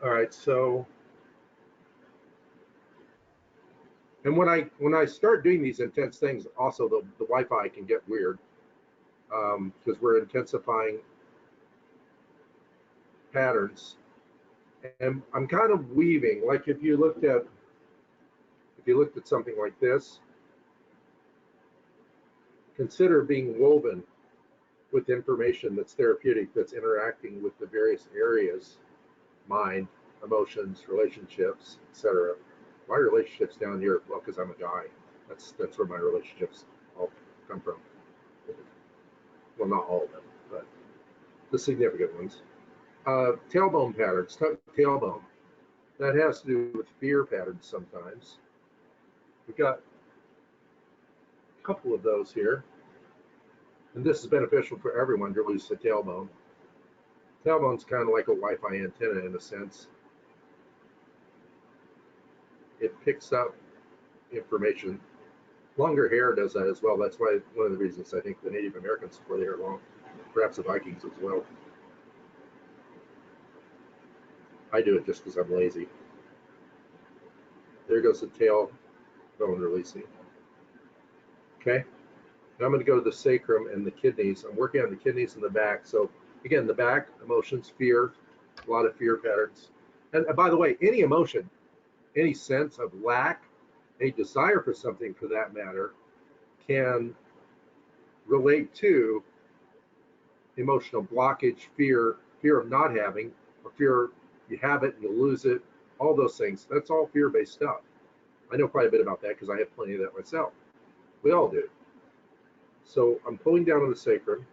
All right, so and when I start doing these intense things, also the Wi-Fi can get weird because we're intensifying patterns, and I'm kind of weaving. Like if you looked at something like this, consider being woven with information that's therapeutic, that's interacting with the various areas, mind, emotions, relationships, etc. My relationships down here, well, because I'm a guy, that's where my relationships all come from. Well, not all of them, but the significant ones. Tailbone patterns, tailbone. That has to do with fear patterns sometimes. We've got a couple of those here. And this is beneficial for everyone to release the tailbone. Tailbone's kind of like a Wi-Fi antenna in a sense. It picks up information. Longer hair does that as well. That's why one of the reasons I think the Native Americans wore their hair long, perhaps the Vikings as well. I do it just because I'm lazy. There goes the tailbone releasing. Okay. Now I'm going to go to the sacrum and the kidneys. I'm working on the kidneys and the back. So again, the back, emotions, fear, a lot of fear patterns. And by the way, any emotion, any sense of lack, any desire for something for that matter, can relate to emotional blockage, fear of not having, or fear you have it and you'll lose it, all those things. That's all fear-based stuff. I know quite a bit about that because I have plenty of that myself. We all do. So I'm pulling down on the sacrum,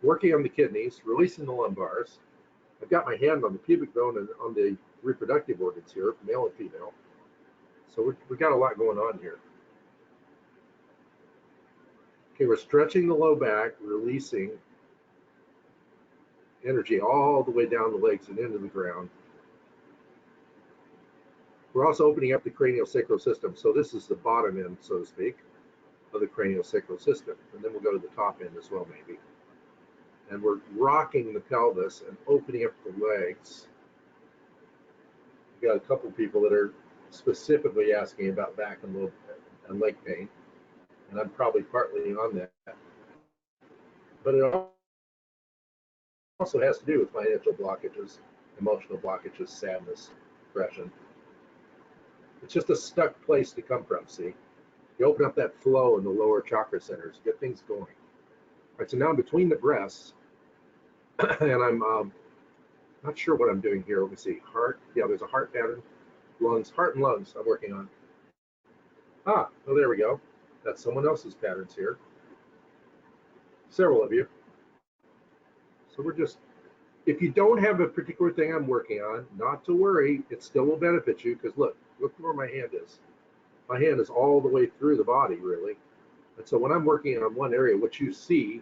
working on the kidneys, releasing the lumbars. I've got my hand on the pubic bone and on the reproductive organs here, male and female. So we've got a lot going on here. Okay, we're stretching the low back, releasing energy all the way down the legs and into the ground. We're also opening up the craniosacral system. So this is the bottom end, so to speak, of the craniosacral system. And then we'll go to the top end as well, maybe. And we're rocking the pelvis and opening up the legs. We've got a couple of people that are specifically asking about back and leg pain. And I'm probably partly on that. But it also has to do with financial blockages, emotional blockages, sadness, depression. It's just a stuck place to come from, see? You open up that flow in the lower chakra centers, get things going. All right, so now I'm between the breasts, and I'm not sure what I'm doing here. Let me see. Heart, yeah, there's a heart pattern. Lungs, heart and lungs I'm working on. Oh, there we go. That's someone else's patterns here. Several of you. So we're just, if you don't have a particular thing I'm working on, not to worry, it still will benefit you because look where my hand is. My hand is all the way through the body, really. And so when I'm working on one area, what you see,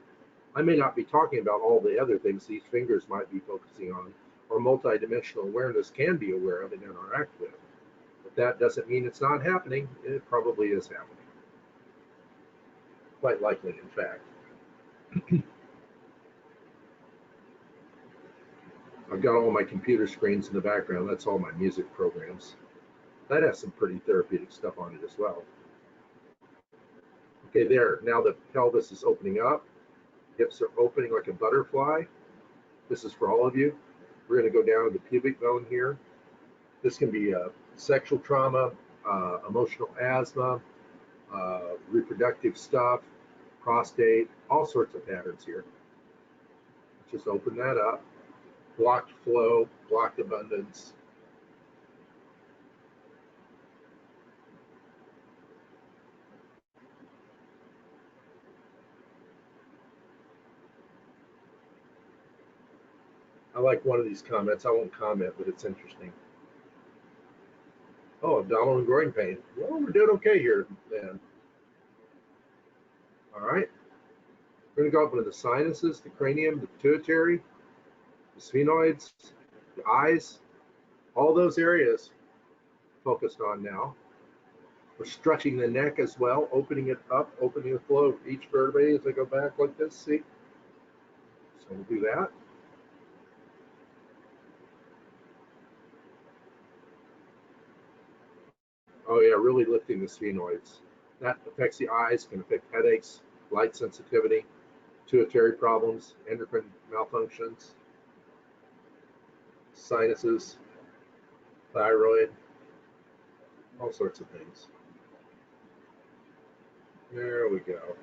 I may not be talking about all the other things these fingers might be focusing on, or multidimensional awareness can be aware of and interact with. But that doesn't mean it's not happening. It probably is happening. Quite likely, in fact. I've got all my computer screens in the background. That's all my music programs. That has some pretty therapeutic stuff on it as well. Okay, there. Now the pelvis is opening up. Hips are opening like a butterfly. This is for all of you. We're going to go down to the pubic bone here. This can be sexual trauma, emotional asthma, reproductive stuff, prostate, all sorts of patterns here. Just open that up. Blocked flow, blocked abundance. I like one of these comments. I won't comment, but it's interesting. Oh, abdominal and groin pain. Well, we're doing okay here, then. All right. We're going to go up into the sinuses, the cranium, the pituitary, the sphenoids, the eyes, all those areas focused on now. We're stretching the neck as well, opening it up, opening the flow of each vertebrae as I go back like this, see? So we'll do that. Oh yeah, really lifting the sphenoids. That affects the eyes, can affect headaches, light sensitivity, pituitary problems, endocrine malfunctions, sinuses, thyroid, all sorts of things. There we go.